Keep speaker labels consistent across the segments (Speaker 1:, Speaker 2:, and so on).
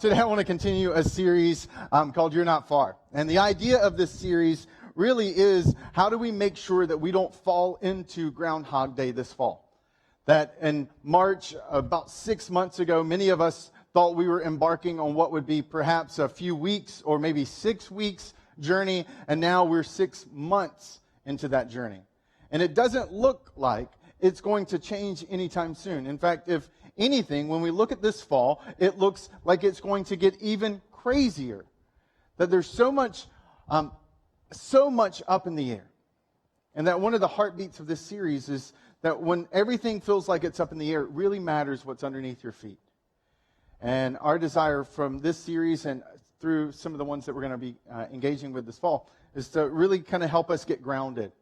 Speaker 1: Today I want to continue a series called You're Not Far. And the idea of this series really is, how do we make sure that we don't fall into Groundhog Day this fall? That in March, about 6 months ago, many of us thought we were embarking on what would be perhaps a few weeks or maybe 6 weeks journey, and now we're 6 months into that journey. And it doesn't look like it's going to change anytime soon. In fact, if anything, when we look at this fall, it looks like it's going to get even crazier. That there's so much up in the air. And that one of the heartbeats of this series is that when everything feels like it's up in the air, it really matters what's underneath your feet. And our desire from this series and through some of the ones that we're going to be engaging with this fall is to really kind of help us get grounded.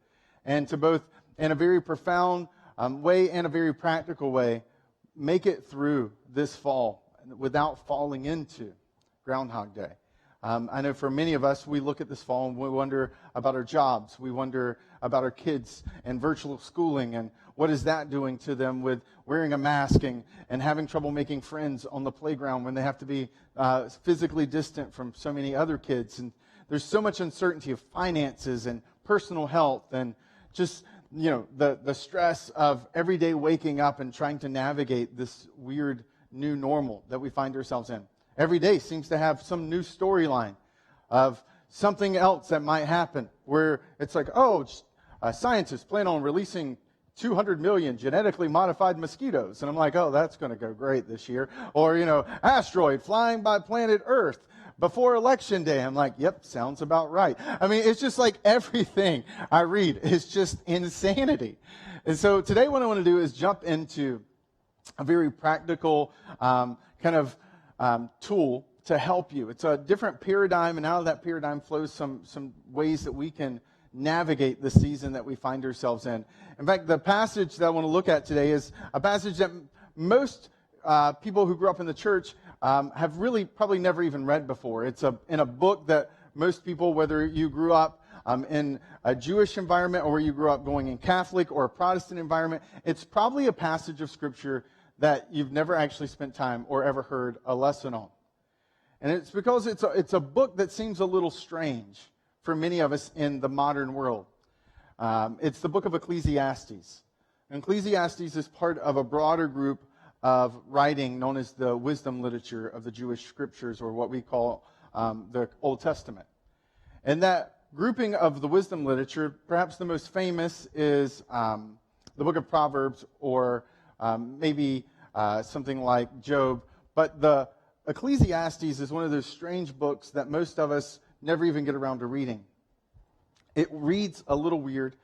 Speaker 1: And to both, in a very profound way and a very practical way, make it through this fall without falling into Groundhog Day. I know for many of us, we look at this fall and we wonder about our jobs. We wonder about our kids and virtual schooling and what is that doing to them with wearing a mask and having trouble making friends on the playground when they have to be physically distant from so many other kids. And there's so much uncertainty of finances and personal health and just the stress of every day waking up and trying to navigate this weird new normal that we find ourselves in. Every day seems to have some new storyline of something else that might happen where it's like, scientists plan on releasing 200 million genetically modified mosquitoes. And I'm like, that's going to go great this year. Or, asteroid flying by planet Earth before Election Day. I'm like, yep, sounds about right. I mean, it's just like everything I read is just insanity. And so today what I want to do is jump into a very practical tool to help you. It's a different paradigm, and out of that paradigm flows some ways that we can navigate the season that we find ourselves in. In fact, the passage that I want to look at today is a passage that most people who grew up in the church have really probably never even read before. It's in a book that most people, whether you grew up in a Jewish environment or you grew up going in Catholic or a Protestant environment, it's probably a passage of Scripture that you've never actually spent time or ever heard a lesson on. And it's because it's a book that seems a little strange for many of us in the modern world. It's the book of Ecclesiastes. And Ecclesiastes is part of a broader group of writing known as the wisdom literature of the Jewish scriptures, or what we call the Old Testament. And that grouping of the wisdom literature, perhaps the most famous is the book of Proverbs, or maybe something like Job. But the Ecclesiastes is one of those strange books that most of us never even get around to reading. It reads a little weird.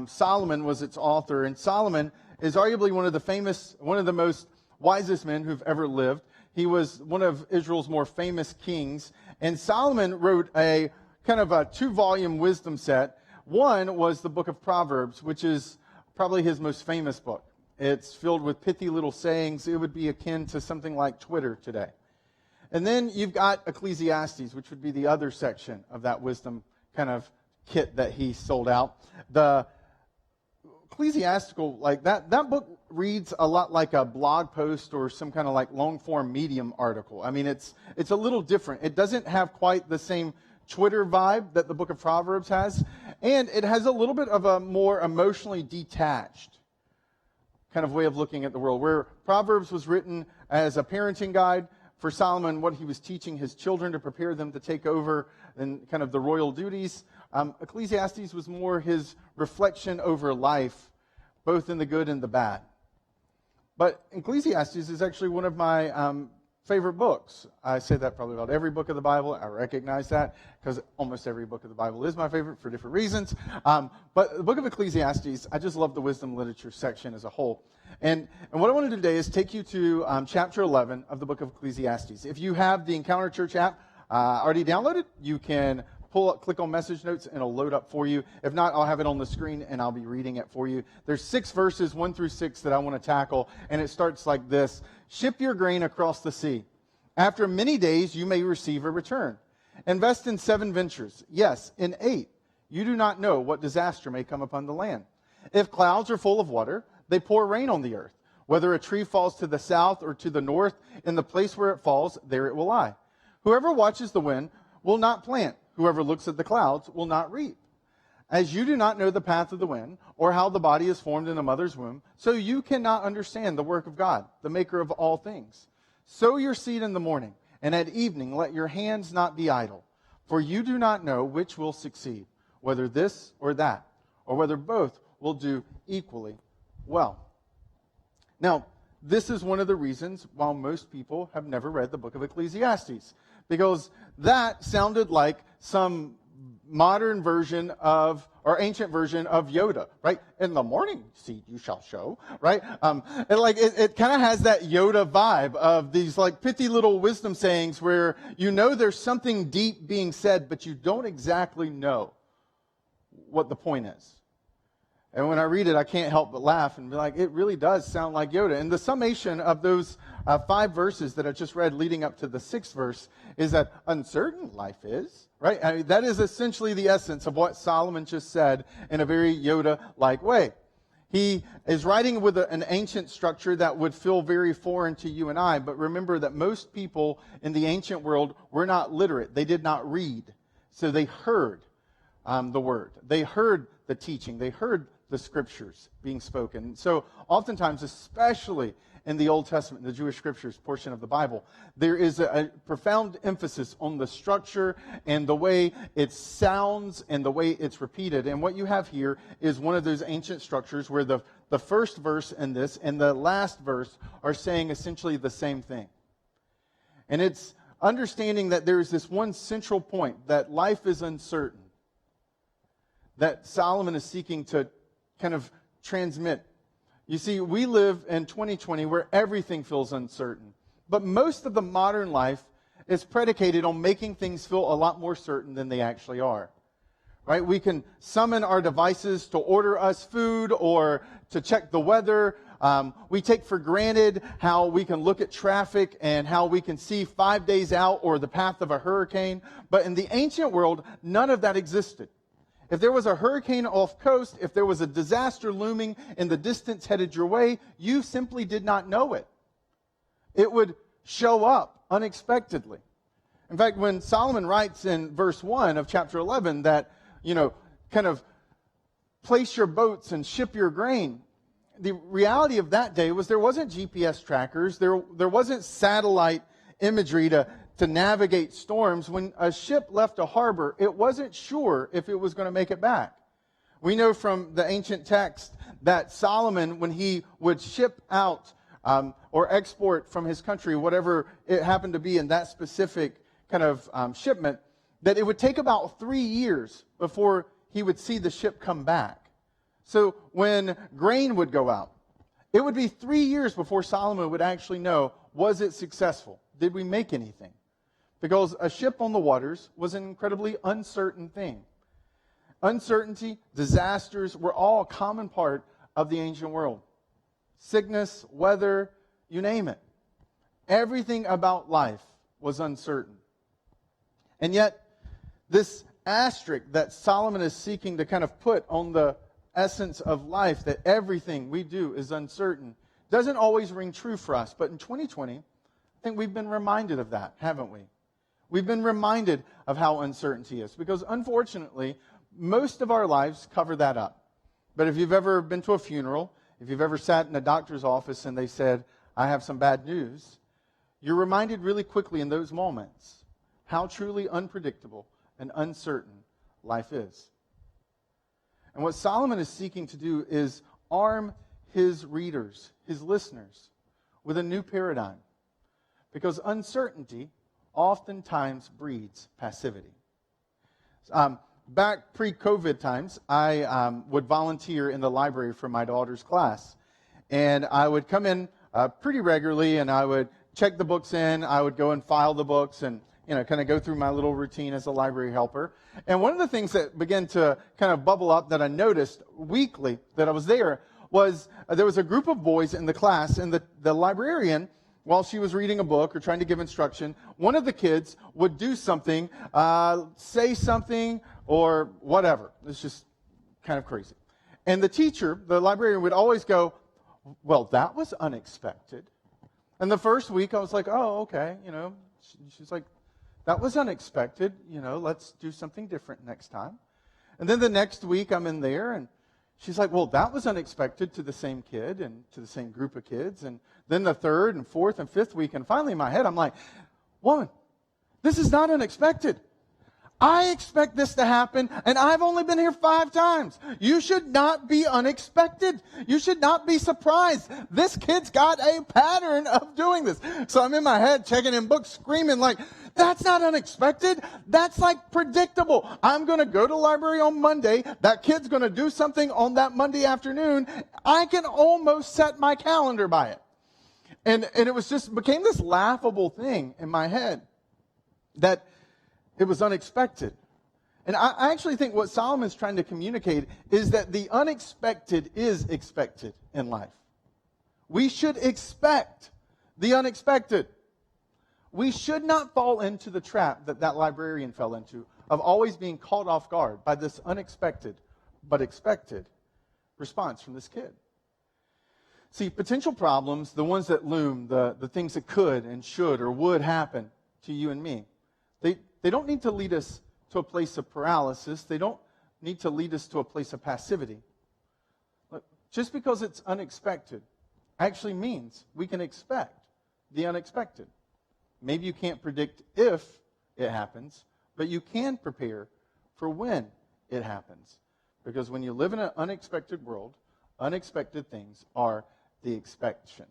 Speaker 1: Solomon was its author, and Solomon is arguably one of the most wisest men who've ever lived. He was one of Israel's more famous kings, and Solomon wrote a kind of a 2-volume wisdom set. One was the book of Proverbs, which is probably his most famous book. It's filled with pithy little sayings. It would be akin to something like Twitter today. And then you've got Ecclesiastes, which would be the other section of that wisdom kind of kit that he sold out. The ecclesiastical, like that book reads a lot like a blog post or some kind of like long-form Medium article. I mean, it's a little different. It doesn't have quite the same Twitter vibe that the book of Proverbs has, and it has a little bit of a more emotionally detached kind of way of looking at the world, where Proverbs was written as a parenting guide for Solomon, what he was teaching his children to prepare them to take over and kind of the royal duties. Ecclesiastes was more his reflection over life, both in the good and the bad. But Ecclesiastes is actually one of my favorite books. I say that probably about every book of the Bible. I recognize that because almost every book of the Bible is my favorite for different reasons. But the book of Ecclesiastes, I just love the wisdom literature section as a whole. And what I want to do today is take you to chapter 11 of the book of Ecclesiastes. If you have the Encounter Church app already downloaded, you can click on message notes and it'll load up for you. If not, I'll have it on the screen and I'll be reading it for you. There's 6 verses, 1 through 6, that I want to tackle, and it starts like this. Ship your grain across the sea. After many days, you may receive a return. Invest in 7 ventures. Yes, in 8. You do not know what disaster may come upon the land. If clouds are full of water, they pour rain on the earth. Whether a tree falls to the south or to the north, in the place where it falls, there it will lie. Whoever watches the wind will not plant. Whoever looks at the clouds will not reap. As you do not know the path of the wind, or how the body is formed in a mother's womb, so you cannot understand the work of God, the maker of all things. Sow your seed in the morning, and at evening let your hands not be idle. For you do not know which will succeed, whether this or that, or whether both will do equally well. Now, this is one of the reasons why most people have never read the book of Ecclesiastes, because that sounded like some modern version of, or ancient version of Yoda, right? In the morning seed you shall show, right? It kind of has that Yoda vibe of these like pithy little wisdom sayings where you know there's something deep being said, but you don't exactly know what the point is. And when I read it, I can't help but laugh and be like, it really does sound like Yoda. And the summation of those 5 verses that I just read leading up to the 6th verse is that uncertain life is, right? I mean, that is essentially the essence of what Solomon just said in a very Yoda-like way. He is writing with an ancient structure that would feel very foreign to you and I, but remember that most people in the ancient world were not literate. They did not read. So they heard the word. They heard the teaching. They heard the scriptures being spoken. So oftentimes, especially in the Old Testament, the Jewish scriptures portion of the Bible, there is a profound emphasis on the structure and the way it sounds and the way it's repeated. And what you have here is one of those ancient structures where the first verse in this and the last verse are saying essentially the same thing. And it's understanding that there is this one central point, that life is uncertain, that Solomon is seeking to kind of transmit. You see, we live in 2020 where everything feels uncertain. But most of the modern life is predicated on making things feel a lot more certain than they actually are. Right? We can summon our devices to order us food or to check the weather. We take for granted how we can look at traffic and how we can see 5 days out or the path of a hurricane. But in the ancient world, none of that existed. If there was a hurricane off coast, if there was a disaster looming in the distance headed your way, you simply did not know it. It would show up unexpectedly. In fact, when Solomon writes in verse 1 of chapter 11 that, kind of place your boats and ship your grain, the reality of that day was there wasn't GPS trackers, there wasn't satellite imagery to navigate storms. When a ship left a harbor, it wasn't sure if it was going to make it back. We know from the ancient text that Solomon, when he would ship out or export from his country, whatever it happened to be in that specific kind of shipment, that it would take about 3 years before he would see the ship come back. So when grain would go out, it would be 3 years before Solomon would actually know, was it successful? Did we make anything? Because a ship on the waters was an incredibly uncertain thing. Uncertainty, disasters were all a common part of the ancient world. Sickness, weather, you name it. Everything about life was uncertain. And yet, this asterisk that Solomon is seeking to kind of put on the essence of life, that everything we do is uncertain, doesn't always ring true for us. But in 2020, I think we've been reminded of that, haven't we? We've been reminded of how uncertainty is, because unfortunately, most of our lives cover that up. But if you've ever been to a funeral, if you've ever sat in a doctor's office and they said, I have some bad news, you're reminded really quickly in those moments how truly unpredictable and uncertain life is. And what Solomon is seeking to do is arm his readers, his listeners, with a new paradigm. Because uncertainty oftentimes breeds passivity. Back pre-COVID times, I would volunteer in the library for my daughter's class. And I would come in pretty regularly, and I would check the books in. I would go and file the books and, kind of go through my little routine as a library helper. And one of the things that began to kind of bubble up that I noticed weekly that I was there was there was a group of boys in the class, and the librarian, while she was reading a book or trying to give instruction, one of the kids would do something, say something, or whatever. It's just kind of crazy. And the teacher, the librarian, would always go, well, that was unexpected. And the first week I was like, oh, okay, she's like, that was unexpected, let's do something different next time. And then the next week I'm in there and she's like, well, that was unexpected to the same kid and to the same group of kids. And then the third and fourth and fifth week, and finally in my head I'm like, woman, this is not unexpected. I expect this to happen, and I've only been here 5 times. You should not be unexpected. You should not be surprised. This kid's got a pattern of doing this. So I'm in my head checking in books, screaming like, that's not unexpected. That's like predictable. I'm going to go to the library on Monday. That kid's going to do something on that Monday afternoon. I can almost set my calendar by it. And it was just became this laughable thing in my head that it was unexpected. And I actually think what Solomon's trying to communicate is that the unexpected is expected in life. We should expect the unexpected. We should not fall into the trap that librarian fell into of always being caught off guard by this unexpected but expected response from this kid. See, potential problems, the ones that loom, the things that could and should or would happen to you and me, they don't need to lead us to a place of paralysis. They don't need to lead us to a place of passivity. Look, just because it's unexpected actually means we can expect the unexpected. Maybe you can't predict if it happens, but you can prepare for when it happens. Because when you live in an unexpected world, unexpected things are the expectation.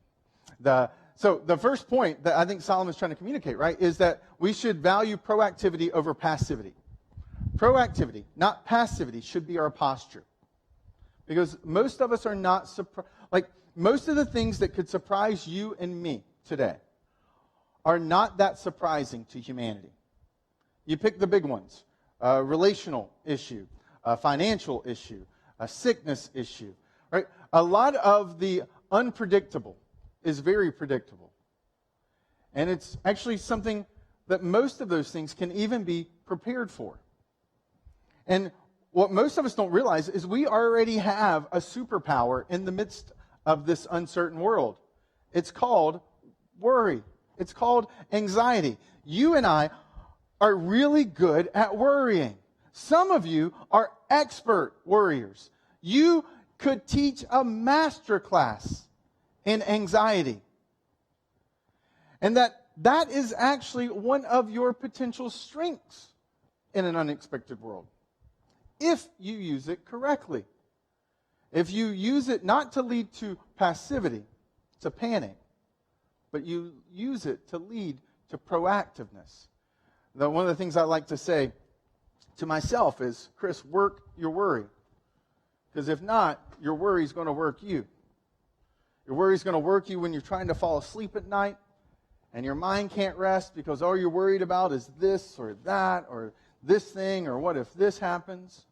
Speaker 1: So the first point that I think Solomon's trying to communicate, right, is that we should value proactivity over passivity. Proactivity, not passivity, should be our posture. Because most of us are not surprised. Like, most of the things that could surprise you and me today are not that surprising to humanity. You pick the big ones. A relational issue, a financial issue, a sickness issue, right? A lot of the unpredictable is very predictable. And it's actually something that most of those things can even be prepared for. And what most of us don't realize is we already have a superpower in the midst of this uncertain world. It's called worry. It's called anxiety. You and I are really good at worrying. Some of you are expert worriers. You could teach a master class in anxiety. And that is actually one of your potential strengths in an unexpected world, if you use it correctly. If you use it not to lead to passivity, to panic, but you use it to lead to proactiveness. One of the things I like to say to myself is, Chris, work your worry. Because if not, your worry is going to work you. Your worry is going to work you when you're trying to fall asleep at night and your mind can't rest because all you're worried about is this or that or this thing or what if this happens.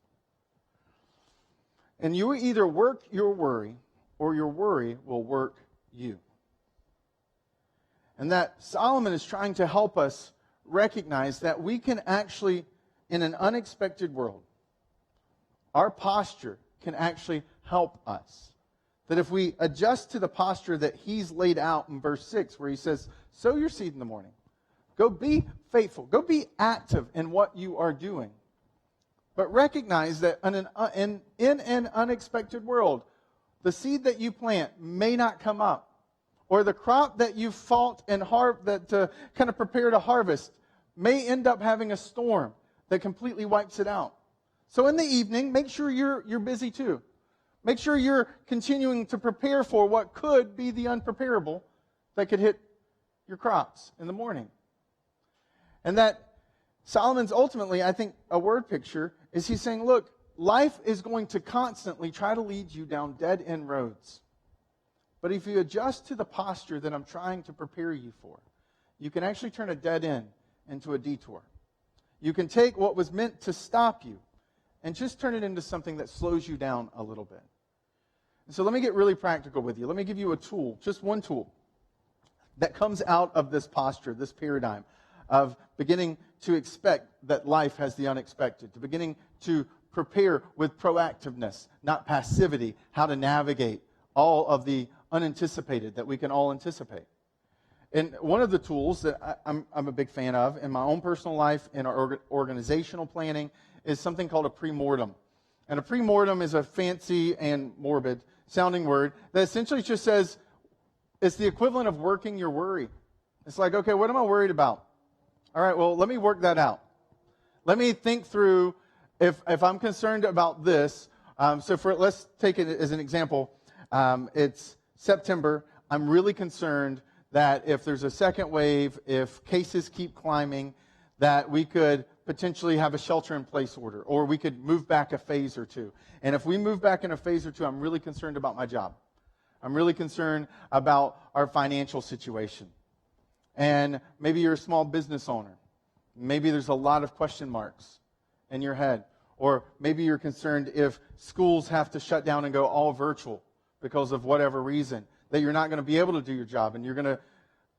Speaker 1: And you either work your worry or your worry will work you. And that Solomon is trying to help us recognize that we can actually, in an unexpected world, our posture can actually help us. That if we adjust to the posture that he's laid out in verse 6, where he says, sow your seed in the morning. Go be faithful. Go be active in what you are doing. But recognize that in an unexpected world, the seed that you plant may not come up. Or the crop that you fought and kind of prepare to harvest may end up having a storm that completely wipes it out. So in the evening, make sure you're busy too. Make sure you're continuing to prepare for what could be the unpreparable that could hit your crops in the morning. And that Solomon's ultimately, I think, a word picture is he's saying, look, life is going to constantly try to lead you down dead-end roads. But if you adjust to the posture that I'm trying to prepare you for, you can actually turn a dead end into a detour. You can take what was meant to stop you and just turn it into something that slows you down a little bit. And so let me get really practical with you. Let me give you a tool, just one tool, that comes out of this posture, this paradigm of beginning to expect that life has the unexpected, to beginning to prepare with proactiveness, not passivity, how to navigate all of the unanticipated that we can all anticipate. And one of the tools that I'm a big fan of in my own personal life, in our organizational planning, is something called a pre-mortem. And a pre-mortem is a fancy and morbid sounding word that essentially just says it's the equivalent of working your worry. It's like, okay, what am I worried about? All right, well, let me work that out. Let me think through if I'm concerned about this. Let's take it as an example. It's September. I'm really concerned that if there's a second wave, if cases keep climbing, that we could potentially have a shelter-in-place order, or we could move back a phase or two. And if we move back in a phase or two, I'm really concerned about my job. I'm really concerned about our financial situation. And maybe you're a small business owner. Maybe there's a lot of question marks in your head. Or maybe you're concerned if schools have to shut down and go all virtual because of whatever reason, that you're not going to be able to do your job, and you're going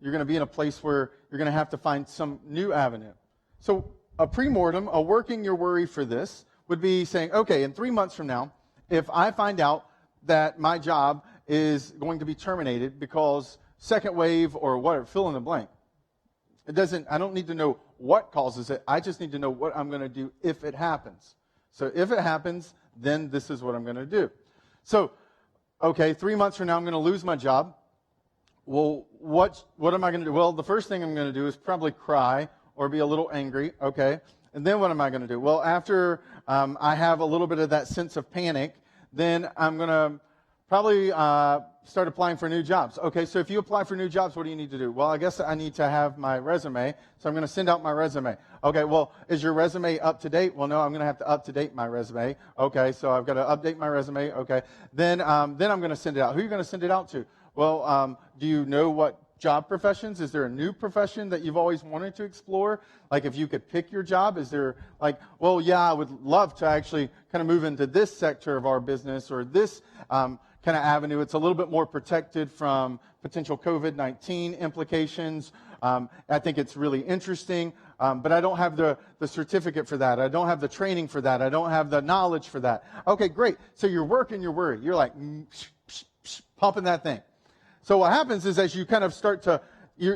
Speaker 1: to be in a place where you're going to have to find some new avenue. So a pre-mortem, a working your worry for this, would be saying, okay, in 3 months from now, if I find out that my job is going to be terminated because second wave or whatever, fill in the blank. I don't need to know what causes it. I just need to know what I'm going to do if it happens. So if it happens, then this is what I'm going to do. So, okay, 3 months from now, I'm going to lose my job. Well, what am I going to do? Well, the first thing I'm going to do is probably cry or be a little angry, okay? And then what am I going to do? Well, after I have a little bit of that sense of panic, then I'm going to probably start applying for new jobs. Okay, so if you apply for new jobs, what do you need to do? Well, I guess I need to have my resume, so I'm going to send out my resume. Okay, well, is your resume up to date? Well, no, I'm going to have to up-to-date my resume. Okay, so I've got to update my resume. Okay, then I'm going to send it out. Who are you going to send it out to? Well, do you know what job professions? Is there a new profession that you've always wanted to explore? Like if you could pick your job, is there like, well, yeah, I would love to actually kind of move into this sector of our business or this kind of avenue. It's a little bit more protected from potential COVID-19 implications. I think it's really interesting, but I don't have the certificate for that. I don't have the training for that. I don't have the knowledge for that. Okay, great. So you're working your worry. You're like pumping that thing. So what happens is as you kind of start to, you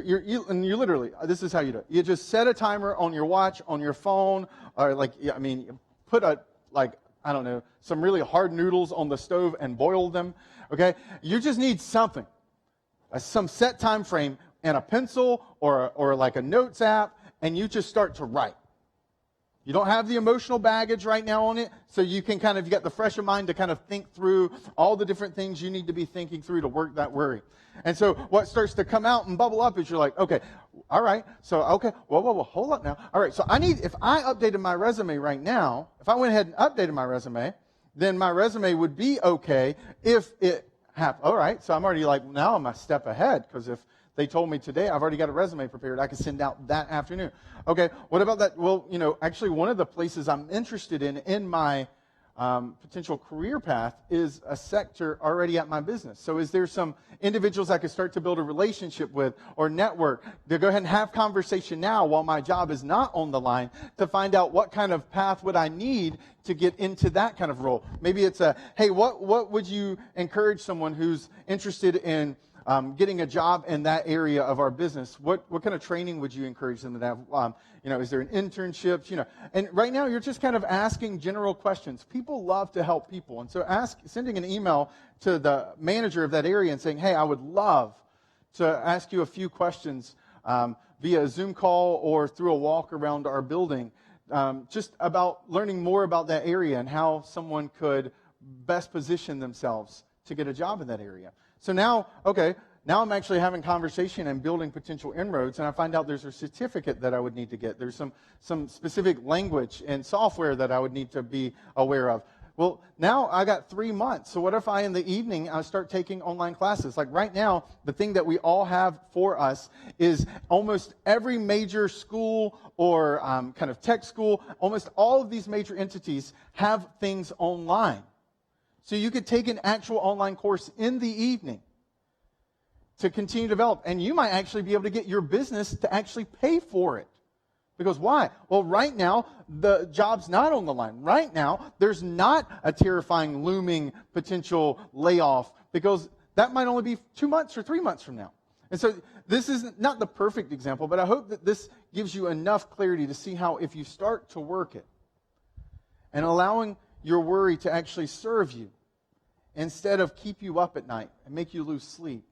Speaker 1: literally, this is how you do it. You just set a timer on your watch, on your phone, or put some really hard noodles on the stove and boil them, okay? You just need something, some set time frame and a pencil or like a notes app, and you just start to write. You don't have the emotional baggage right now on it, so you can you got the fresh of mind to kind of think through all the different things you need to be thinking through to work that worry. And so what starts to come out and bubble up is you're like, okay, all right, so, okay, whoa, hold up now. All right, so if I updated my resume right now, if I went ahead and updated my resume, then my resume would be okay if it happened. All right, so I'm already now I'm a step ahead, because if they told me today I've already got a resume prepared, I can send out that afternoon. Okay, what about that? Well, actually one of the places I'm interested in my potential career path is a sector already at my business. So is there some individuals I could start to build a relationship with or network to go ahead and have conversation now while my job is not on the line to find out what kind of path would I need to get into that kind of role? Maybe it's hey, what would you encourage someone who's interested in getting a job in that area of our business? What kind of training would you encourage them to have? Is there an internship? And right now you're just kind of asking general questions. People love to help people. And so sending an email to the manager of that area and saying, hey, I would love to ask you a few questions via a Zoom call or through a walk around our building, just about learning more about that area and how someone could best position themselves to get a job in that area. So now I'm actually having conversation and building potential inroads, and I find out there's a certificate that I would need to get. There's some specific language and software that I would need to be aware of. Well, now I got 3 months. So what if in the evening I start taking online classes? Like right now, the thing that we all have for us is almost every major school or kind of tech school, almost all of these major entities have things online. So you could take an actual online course in the evening to continue to develop. And you might actually be able to get your business to actually pay for it. Because why? Well, right now, the job's not on the line. Right now, there's not a terrifying, looming potential layoff because that might only be 2 months or 3 months from now. And so this is not the perfect example, but I hope that this gives you enough clarity to see how if you start to work it and allowing your worry to actually serve you instead of keep you up at night and make you lose sleep.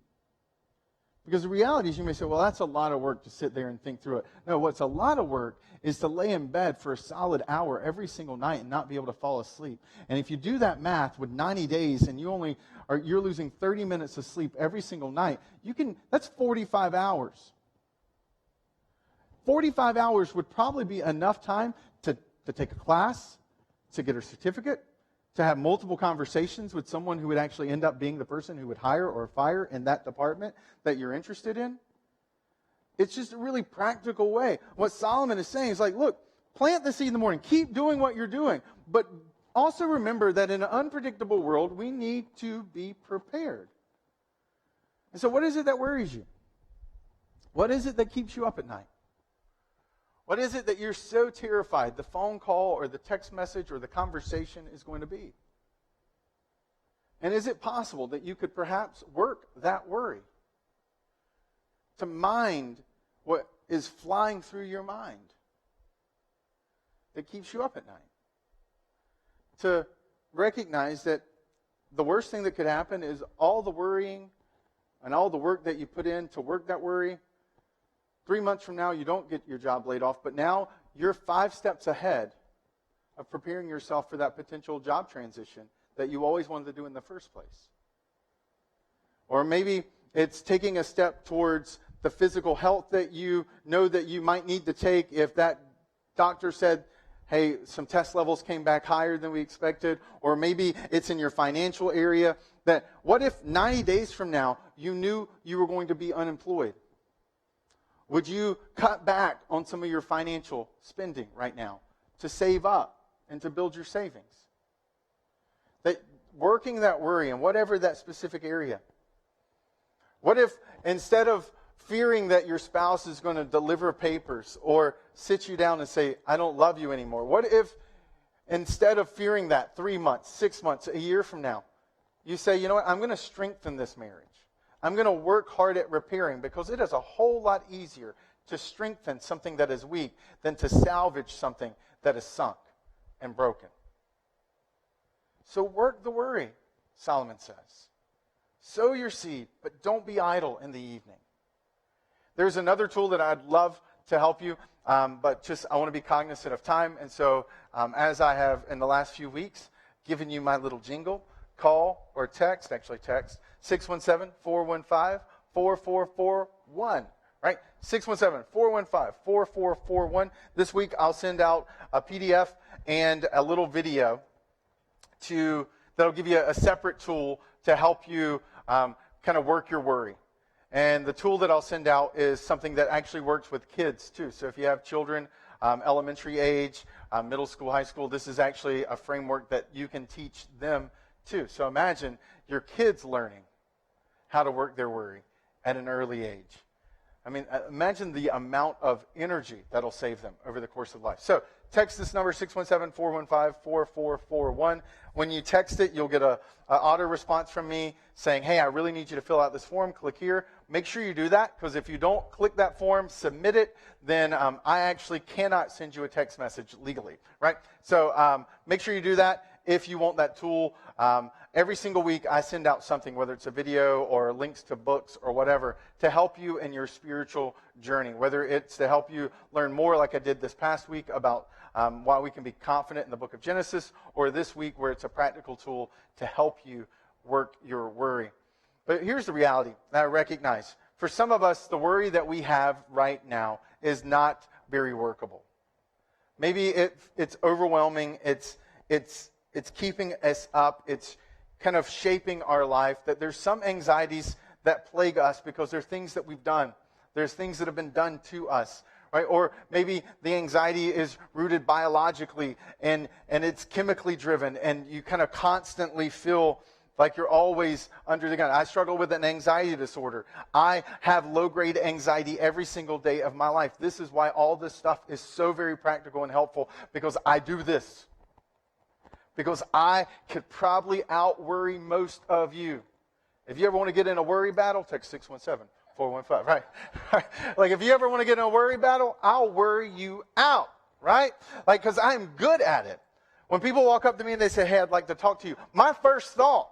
Speaker 1: Because the reality is you may say, well, that's a lot of work to sit there and think through it. No, what's a lot of work is to lay in bed for a solid hour every single night and not be able to fall asleep. And if you do that math with 90 days and you're losing 30 minutes of sleep every single night, that's 45 hours. 45 hours would probably be enough time to take a class, to get a certificate, to have multiple conversations with someone who would actually end up being the person who would hire or fire in that department that you're interested in. It's just a really practical way. What Solomon is saying is like, look, plant the seed in the morning. Keep doing what you're doing. But also remember that in an unpredictable world, we need to be prepared. And so what is it that worries you? What is it that keeps you up at night? What is it that you're so terrified the phone call or the text message or the conversation is going to be? And is it possible that you could perhaps work that worry to mind what is flying through your mind that keeps you up at night? To recognize that the worst thing that could happen is all the worrying and all the work that you put in to work that worry, 3 months from now, you don't get your job laid off, but now you're 5 steps ahead of preparing yourself for that potential job transition that you always wanted to do in the first place. Or maybe it's taking a step towards the physical health that you know that you might need to take if that doctor said, hey, some test levels came back higher than we expected. Or maybe it's in your financial area. That what if 90 days from now you knew you were going to be unemployed? Would you cut back on some of your financial spending right now to save up and to build your savings? That working that worry in whatever that specific area. What if instead of fearing that your spouse is going to deliver papers or sit you down and say, I don't love you anymore? What if instead of fearing that 3 months, 6 months, a year from now, you say, you know what, I'm going to strengthen this marriage. I'm going to work hard at repairing, because it is a whole lot easier to strengthen something that is weak than to salvage something that is sunk and broken. So work the worry, Solomon says. Sow your seed, but don't be idle in the evening. There's another tool that I'd love to help you, but just I want to be cognizant of time. And so as I have in the last few weeks given you my little jingle, call or text, 617-415-4441, right? 617-415-4441. This week I'll send out a PDF and a little video that'll give you a separate tool to help you kind of work your worry. And the tool that I'll send out is something that actually works with kids too. So if you have children, elementary age, middle school, high school, this is actually a framework that you can teach them too. So imagine your kids learning how to work their worry at an early age. I mean, imagine the amount of energy that'll save them over the course of life. So text this number, 617-415-4441. When you text it, you'll get an auto response from me saying, hey, I really need you to fill out this form. Click here. Make sure you do that, because if you don't click that form, submit it, then I actually cannot send you a text message legally, right? So make sure you do that if you want that tool. Every single week I send out something, whether it's a video or links to books or whatever, to help you in your spiritual journey, whether it's to help you learn more like I did this past week about why we can be confident in the book of Genesis, or this week where it's a practical tool to help you work your worry. But here's the reality that I recognize. For some of us, the worry that we have right now is not very workable. Maybe it's overwhelming. It's keeping us up. It's kind of shaping our life. That there's some anxieties that plague us because there are things that we've done. There's things that have been done to us, right? Or maybe the anxiety is rooted biologically and it's chemically driven, and you kind of constantly feel like you're always under the gun. I struggle with an anxiety disorder. I have low-grade anxiety every single day of my life. This is why all this stuff is so very practical and helpful, because I do this. Because I could probably out-worry most of you. If you ever want to get in a worry battle, text 617-415, right? Like, if you ever want to get in a worry battle, I'll worry you out, right? Like, because I'm good at it. When people walk up to me and they say, hey, I'd like to talk to you, my first thought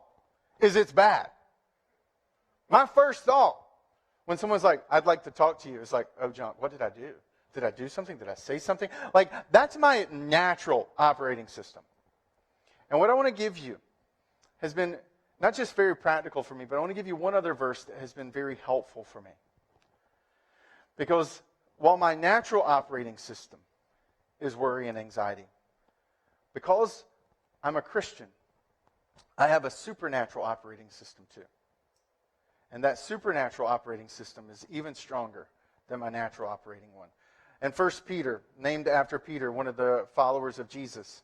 Speaker 1: is it's bad. My first thought, when someone's like, I'd like to talk to you, it's like, oh, John, what did I do? Did I do something? Did I say something? Like, that's my natural operating system. And what I want to give you has been not just very practical for me, but I want to give you one other verse that has been very helpful for me. Because while my natural operating system is worry and anxiety, because I'm a Christian, I have a supernatural operating system too. And that supernatural operating system is even stronger than my natural operating one. And 1 Peter, named after Peter, one of the followers of Jesus,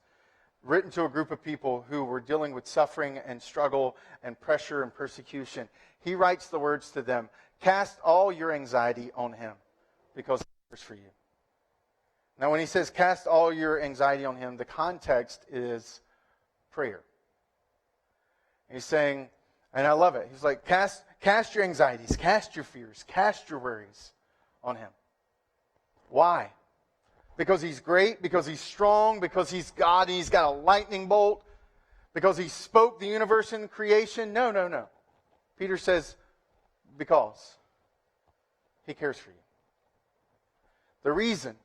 Speaker 1: written to a group of people who were dealing with suffering and struggle and pressure and persecution, he writes the words to them, cast all your anxiety on him because he cares for you. Now when he says cast all your anxiety on him, the context is prayer. He's saying, and I love it, he's like, cast your anxieties, cast your fears, cast your worries on him. Why? Because he's great, because he's strong, because he's God, and he's got a lightning bolt, because he spoke the universe in creation? No. Peter says, because he cares for you. The reason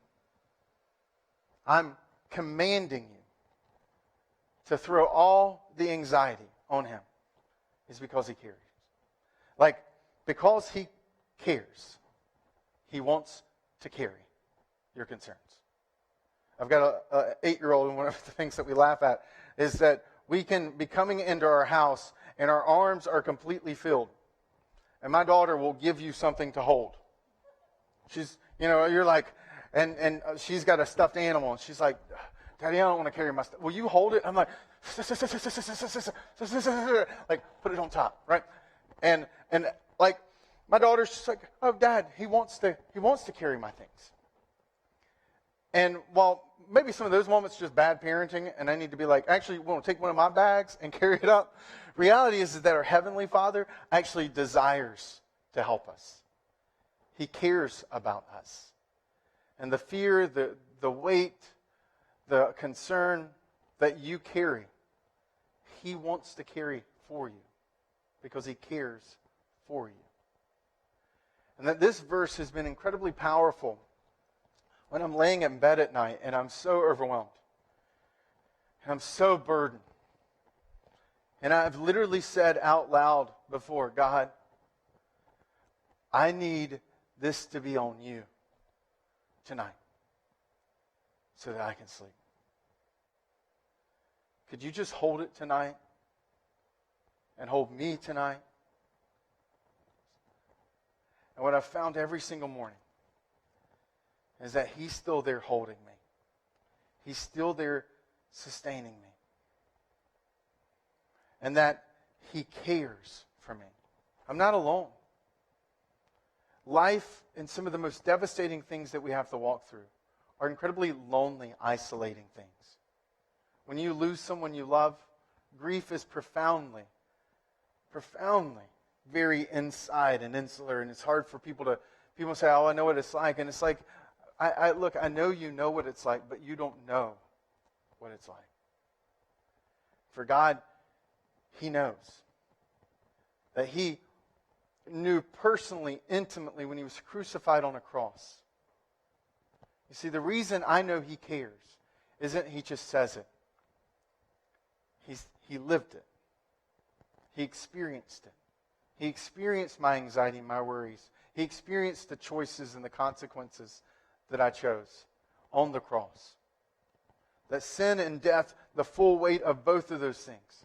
Speaker 1: I'm commanding you to throw all the anxiety on him is because he cares. Like, because he cares, he wants to carry your concerns. I've got an 8-year-old, and one of the things that we laugh at is that we can be coming into our house and our arms are completely filled. And my daughter will give you something to hold. She's, you're like, and she's got a stuffed animal, and she's like, Daddy, I don't want to carry my stuff. Will you hold it? I'm like, like, put it on top, right? And like, my daughter's just like, oh, Dad, he wants to carry my things. And while maybe some of those moments are just bad parenting, and I need to be like, actually, we'll take one of my bags and carry it up. Reality is that our Heavenly Father actually desires to help us. He cares about us. And the fear, the weight, the concern that you carry, He wants to carry for you because He cares for you. And that this verse has been incredibly powerful when I'm laying in bed at night and I'm so overwhelmed and I'm so burdened. And I've literally said out loud before, God, I need this to be on you tonight so that I can sleep. Could you just hold it tonight and hold me tonight? And what I've found every single morning is that He's still there holding me. He's still there sustaining me. And that He cares for me. I'm not alone. Life and some of the most devastating things that we have to walk through are incredibly lonely, isolating things. When you lose someone you love, grief is profoundly very inside and insular, and it's hard for people say, oh, I know what it's like. And it's like, look, I know you know what it's like, but you don't know what it's like. For God, He knows. That He knew personally, intimately, when He was crucified on a cross. You see, the reason I know He cares isn't He just says it. He lived it. He experienced it. He experienced my anxiety, my worries. He experienced the choices and the consequences that I chose on the cross. That sin and death, the full weight of both of those things.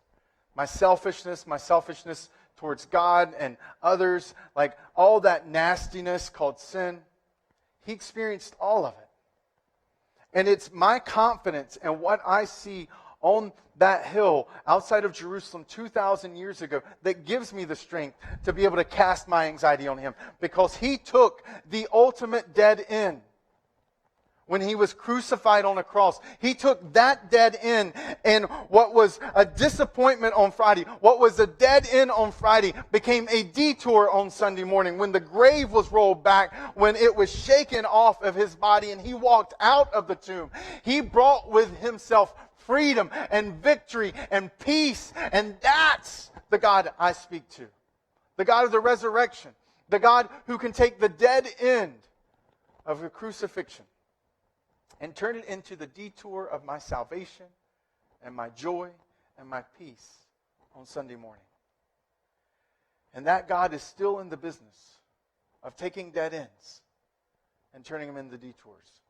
Speaker 1: My selfishness towards God and others, like all that nastiness called sin, He experienced all of it. And it's my confidence in what I see on that hill outside of Jerusalem 2,000 years ago that gives me the strength to be able to cast my anxiety on Him, because He took the ultimate dead end. when he was crucified on a cross. He took that dead end, and what was a disappointment on Friday, what was a dead end on Friday, became a detour on Sunday morning. When the grave was rolled back, when it was shaken off of his body and he walked out of the tomb, he brought with himself freedom and victory and peace. And that's the God I speak to. The God of the resurrection. The God who can take the dead end of the crucifixion and turn it into the detour of my salvation and my joy and my peace on Sunday morning. And that God is still in the business of taking dead ends and turning them into detours.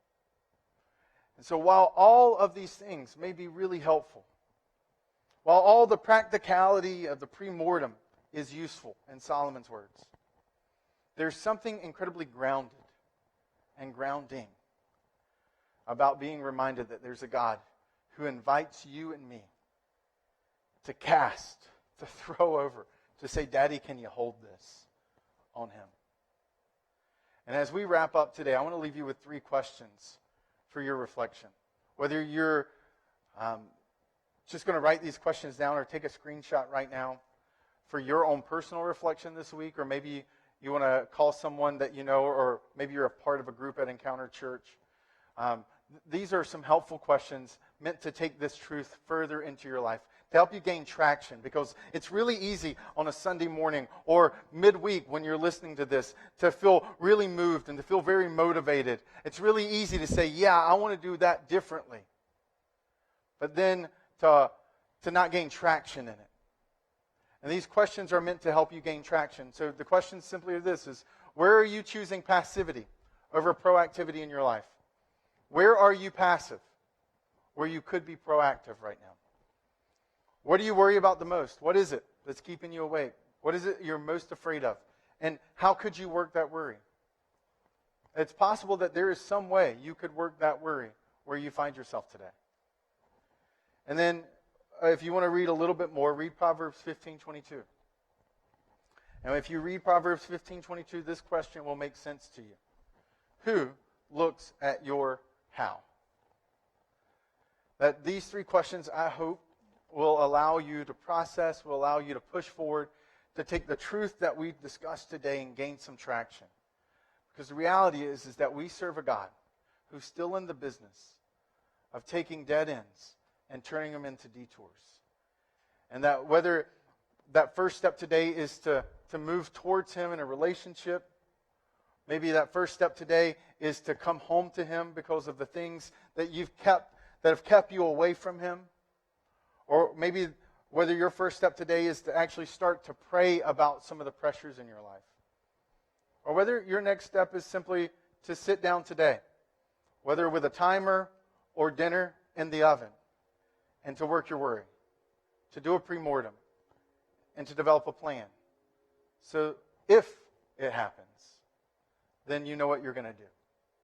Speaker 1: And so while all of these things may be really helpful, while all the practicality of the pre-mortem is useful, in Solomon's words, there's something incredibly grounded and grounding about being reminded that there's a God who invites you and me to cast, to throw over, to say, Daddy, can you hold this on him? And as we wrap up today, I want to leave you with 3 questions for your reflection. Whether you're just going to write these questions down or take a screenshot right now for your own personal reflection this week, or maybe you want to call someone that you know, or maybe you're a part of a group at Encounter Church. These are some helpful questions meant to take this truth further into your life, to help you gain traction, because it's really easy on a Sunday morning or midweek when you're listening to this to feel really moved and to feel very motivated. It's really easy to say, yeah, I want to do that differently. But then to not gain traction in it. And these questions are meant to help you gain traction. So the question simply is this, is where are you choosing passivity over proactivity in your life? Where are you passive where you could be proactive right now? What do you worry about the most? What is it that's keeping you awake? What is it you're most afraid of? And how could you work that worry? It's possible that there is some way you could work that worry where you find yourself today. And then if you want to read a little bit more, read Proverbs 15:22. And if you read Proverbs 15:22, this question will make sense to you. Who looks at your how? That these 3 questions, I hope, will allow you to process, will allow you to push forward, to take the truth that we've discussed today and gain some traction. Because the reality is that we serve a God who's still in the business of taking dead ends and turning them into detours. And that whether that first step today is to move towards him in a relationship, maybe that first step today is to come home to him because of the things that have kept you away from him. Or maybe whether your first step today is to actually start to pray about some of the pressures in your life. Or whether your next step is simply to sit down today, whether with a timer or dinner in the oven, and to work your worry, to do a pre-mortem, and to develop a plan. So if it happens, then you know what you're going to do.